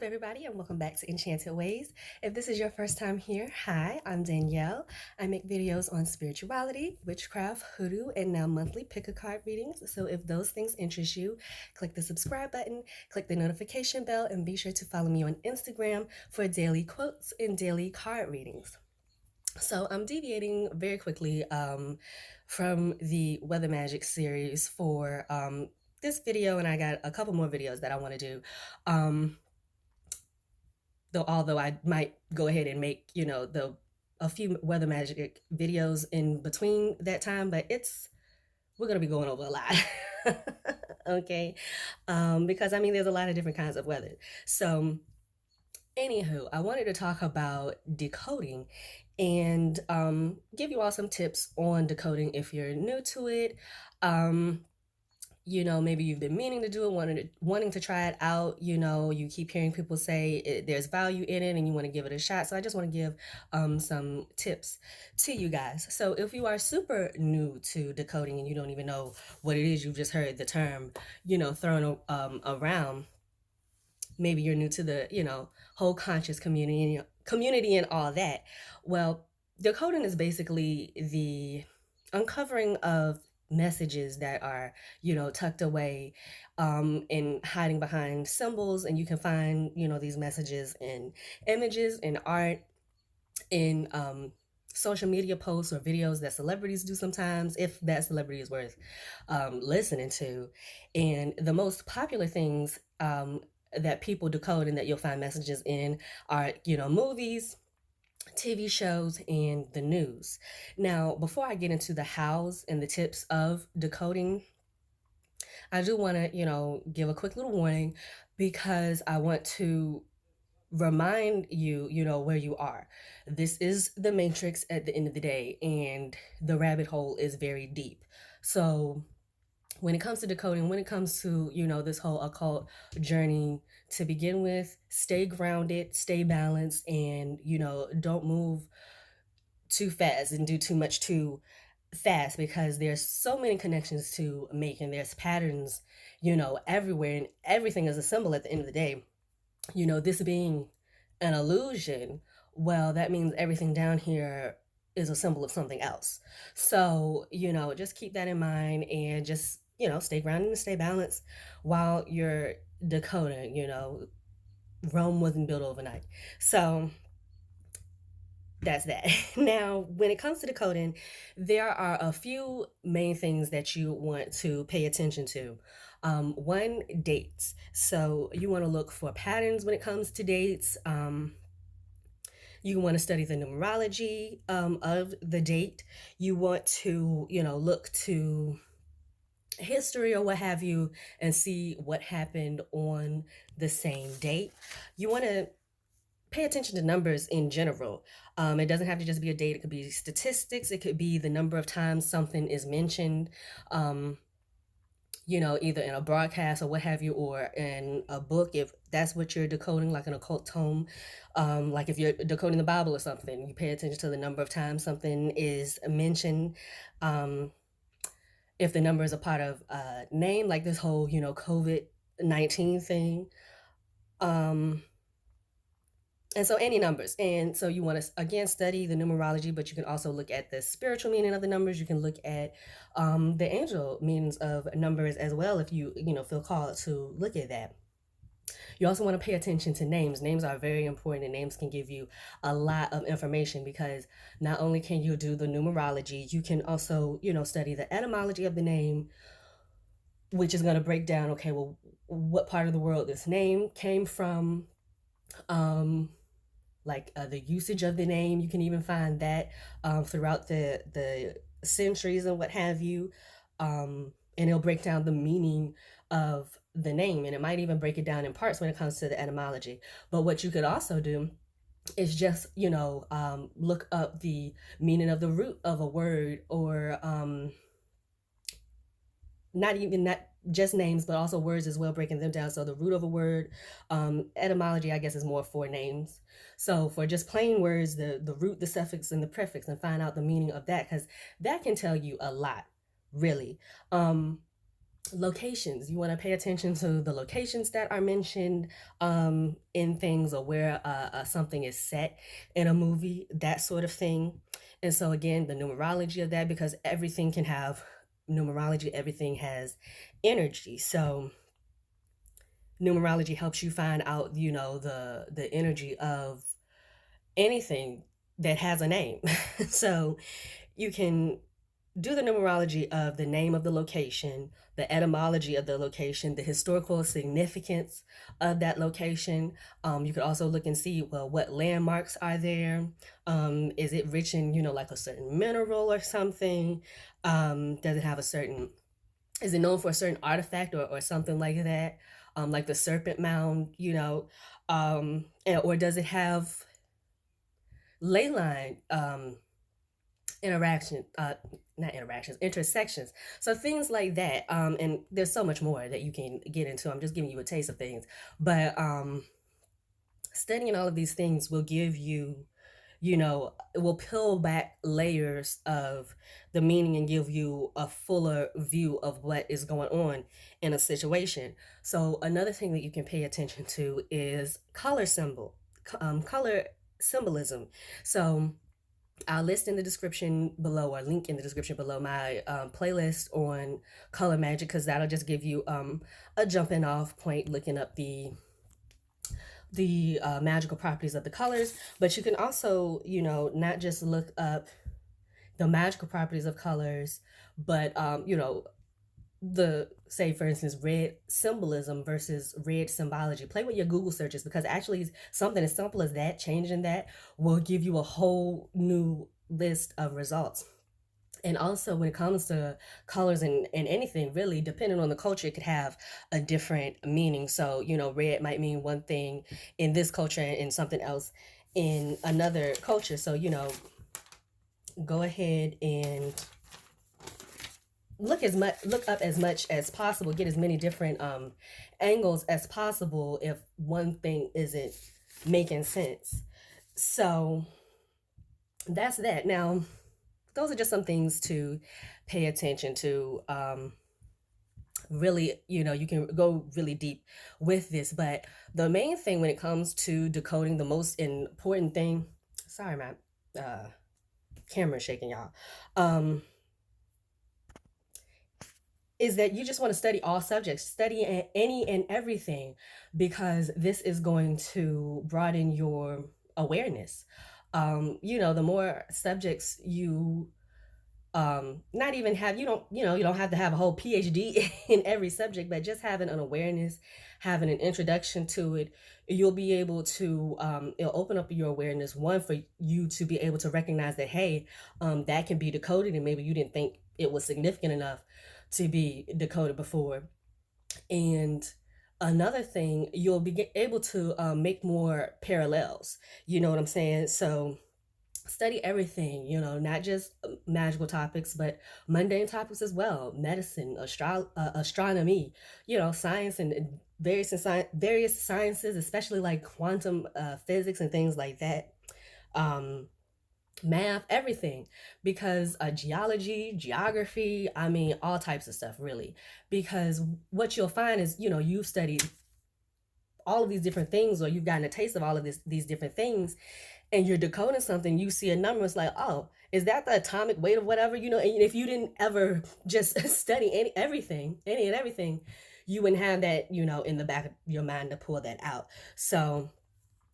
up, everybody, and welcome back to Enchanted Ways. If this is your first time here, hi, I'm Danielle. I make videos on spirituality, witchcraft, hoodoo, and now monthly pick a card readings. So if those things interest you, click the subscribe button, click the notification bell, and be sure to follow me on Instagram for daily quotes and daily card readings. So I'm deviating very quickly from the Weather Magic series for this video, and I got a couple more videos that I want to do. Though although I might go ahead and make, a few weather magic videos in between that time, but we're gonna be going over a lot. Okay. Because I mean there's a lot of different kinds of weather. So anywho, I wanted to talk about decoding and give you all some tips on decoding if you're new to it. Maybe you've been meaning to do it, wanting to try it out. You keep hearing people say there's value in it and you want to give it a shot. So I just want to give some tips to you guys. So if you are super new to decoding and you don't even know what it is, you've just heard the term, thrown around. Maybe you're new to the, whole conscious community and all that. Well, decoding is basically the uncovering of messages that are tucked away and hiding behind symbols, and you can find these messages in images, in art, in social media posts or videos that celebrities do sometimes, if that celebrity is worth listening to. And the most popular things that people decode and that you'll find messages in are movies, TV shows, and the news. Now, before I get into the hows and the tips of decoding, I do want to, give a quick little warning because I want to remind you, where you are. This is the matrix at the end of the day, and the rabbit hole is very deep. So, when it comes to decoding, when it comes to, this whole occult journey, to begin with, stay grounded, stay balanced, and, don't move too fast and do too much too fast, because there's so many connections to make and there's patterns, everywhere, and everything is a symbol at the end of the day. This being an illusion, well, that means everything down here is a symbol of something else. So, just keep that in mind and just, stay grounded and stay balanced while you're decoding. Rome wasn't built overnight. So, that's that. Now, when it comes to decoding, there are a few main things that you want to pay attention to. One, dates. So you want to look for patterns when it comes to dates. You want to study the numerology of the date. You want to, look to history or what have you and see what happened on the same date. You want to pay attention to numbers in general. It doesn't have to just be a date. It could be statistics. It could be the number of times something is mentioned, either in a broadcast or what have you, or in a book, if that's what you're decoding, like an occult tome. Like if you're decoding the Bible or something, you pay attention to the number of times something is mentioned. If the number is a part of a name, like this whole, COVID-19 thing. And so any numbers. And so you want to, again, study the numerology, but you can also look at the spiritual meaning of the numbers. You can look at the angel meanings of numbers as well if you, feel called to look at that. You also want to pay attention to names. Names are very important, and names can give you a lot of information, because not only can you do the numerology, you can also, study the etymology of the name, which is going to break down, okay, well, what part of the world this name came from, the usage of the name. You can even find that throughout the centuries and what have you. And it'll break down the meaning of the name, and it might even break it down in parts when it comes to the etymology. But what you could also do is just, look up the meaning of the root of a word, or not just names, but also words as well, breaking them down. So the root of a word, etymology, I guess, is more for names. So for just plain words, the root, the suffix, and the prefix, and find out the meaning of that, because that can tell you a lot, really. Locations, you want to pay attention to the locations that are mentioned in things, or where something is set in a movie, that sort of thing. And so again, the numerology of that, because everything can have numerology, everything has energy. So numerology helps you find out, the energy of anything that has a name. So you can do the numerology of the name of the location, the etymology of the location, the historical significance of that location. You could also look and see, well, what landmarks are there? Is it rich in, like a certain mineral or something? Does it have a certain, is it known for a certain artifact, or something like that? Like the Serpent Mound, or does it have ley line interaction not interactions, intersections, so things like that. And there's so much more that you can get into. I'm just giving you a taste of things, but studying all of these things will give you, it will peel back layers of the meaning and give you a fuller view of what is going on in a situation. So another thing that you can pay attention to is color symbolism. So I'll list in the description below, or link in the description below, my playlist on color magic, because that'll just give you a jumping off point looking up the magical properties of the colors. But you can also, not just look up the magical properties of colors, but the, say for instance, red symbolism versus red symbology. Play with your Google searches, because actually something as simple as that, changing that, will give you a whole new list of results. And also, when it comes to colors and anything really, depending on the culture, it could have a different meaning. So, red might mean one thing in this culture and something else in another culture. So, go ahead and look up as much as possible, get as many different angles as possible if one thing isn't making sense. So that's that. Now, those are just some things to pay attention to. Really, you can go really deep with this, but the main thing when it comes to decoding, the most important thing, sorry, my camera shaking, y'all, is that you just want to study all subjects, study any and everything, because this is going to broaden your awareness. The more subjects you not even have, you don't have to have a whole PhD in every subject, but just having an awareness, having an introduction to it, you'll be able to, it'll open up your awareness, one, for you to be able to recognize that, hey, that can be decoded, and maybe you didn't think it was significant enough to be decoded before. And another thing, you'll be able to make more parallels. You know what I'm saying? So study everything, not just magical topics, but mundane topics as well: medicine, astronomy, science, and various sciences, especially like quantum physics and things like that. Math, everything, because geology, geography, I mean, all types of stuff, really. Because what you'll find is, you've studied all of these different things, or you've gotten a taste of all of these different things, and you're decoding something, you see a number, it's like, oh, is that the atomic weight of whatever? And if you didn't ever just study any and everything, you wouldn't have that, in the back of your mind to pull that out. So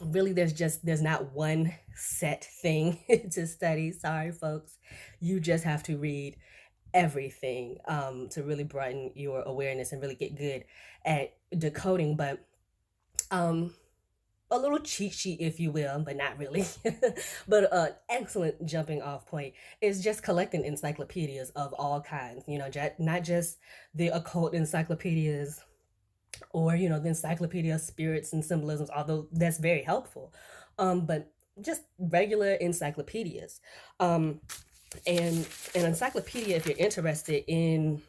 really, there's not one set thing to study. Sorry, folks. You just have to read everything to really broaden your awareness and really get good at decoding. But a little cheat sheet, if you will, but not really. But an excellent jumping off point is just collecting encyclopedias of all kinds. Not just the occult encyclopedias, or the Encyclopedia of Spirits and Symbolisms, although that's very helpful. But just regular encyclopedias. And an encyclopedia, if you're interested in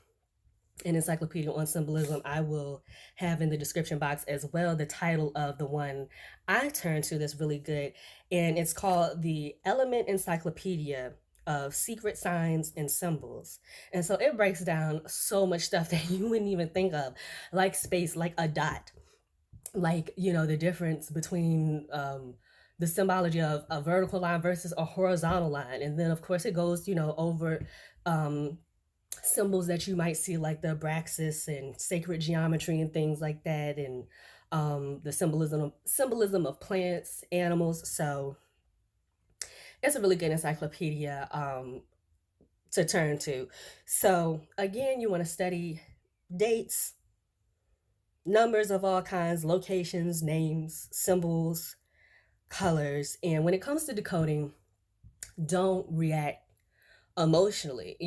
an encyclopedia on symbolism, I will have in the description box as well the title of the one I turned to that's really good. And it's called the Element Encyclopedia of secret signs and symbols. And so it breaks down so much stuff that you wouldn't even think of, like space, like a dot, like, the difference between the symbology of a vertical line versus a horizontal line. And then, of course, it goes, over um, symbols that you might see, like the abraxas and sacred geometry and things like that, and the symbolism of plants, animals. So it's a really good encyclopedia to turn to. So again, you want to study dates, numbers of all kinds, locations, names, symbols, colors. And when it comes to decoding, don't react emotionally,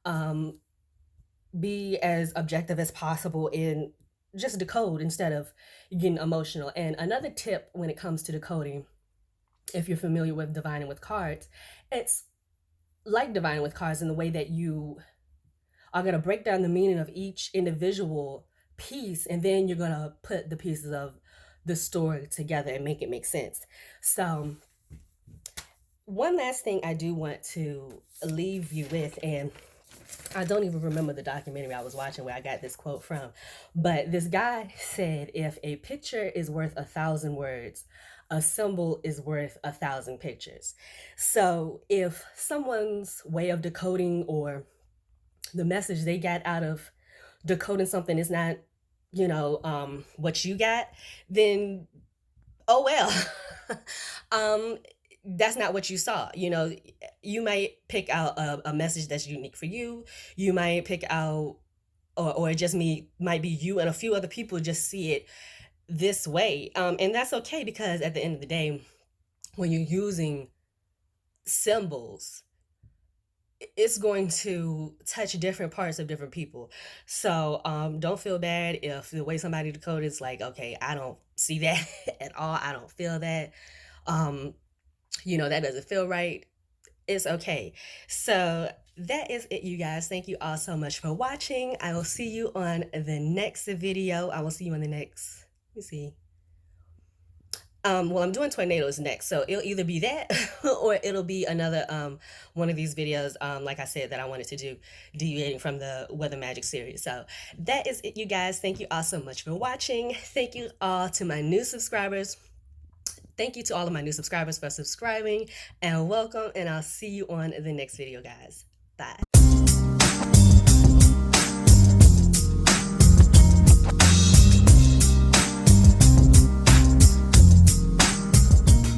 um, be as objective as possible and just decode instead of getting emotional. And another tip when it comes to decoding, if you're familiar with divining with cards, it's like divining with cards in the way that you are going to break down the meaning of each individual piece, and then you're going to put the pieces of the story together and make it make sense. So one last thing I do want to leave you with, and I don't even remember the documentary I was watching where I got this quote from, but this guy said, if a picture is worth 1,000 words, a symbol is worth 1,000 pictures. So if someone's way of decoding, or the message they got out of decoding something, is not, what you got, then oh well. That's not what you saw. You might pick out a message that's unique for you. You might pick out, or it just might be you and a few other people just see it this way. And that's okay, because at the end of the day, when you're using symbols, it's going to touch different parts of different people. So don't feel bad if the way somebody decoded is like, okay, I don't see that at all. I don't feel that. That doesn't feel right. It's okay. So that is it, you guys. Thank you all so much for watching. I will see you on the next video. I will see you on the next, let me see. Well, I'm doing tornadoes next, so it'll either be that or it'll be another one of these videos, like I said, that I wanted to do, deviating from the weather magic series. So that is it, you guys. Thank you all so much for watching. Thank you all to my new subscribers. Thank you to all of my new subscribers for subscribing, and welcome, and I'll see you on the next video, guys. Bye.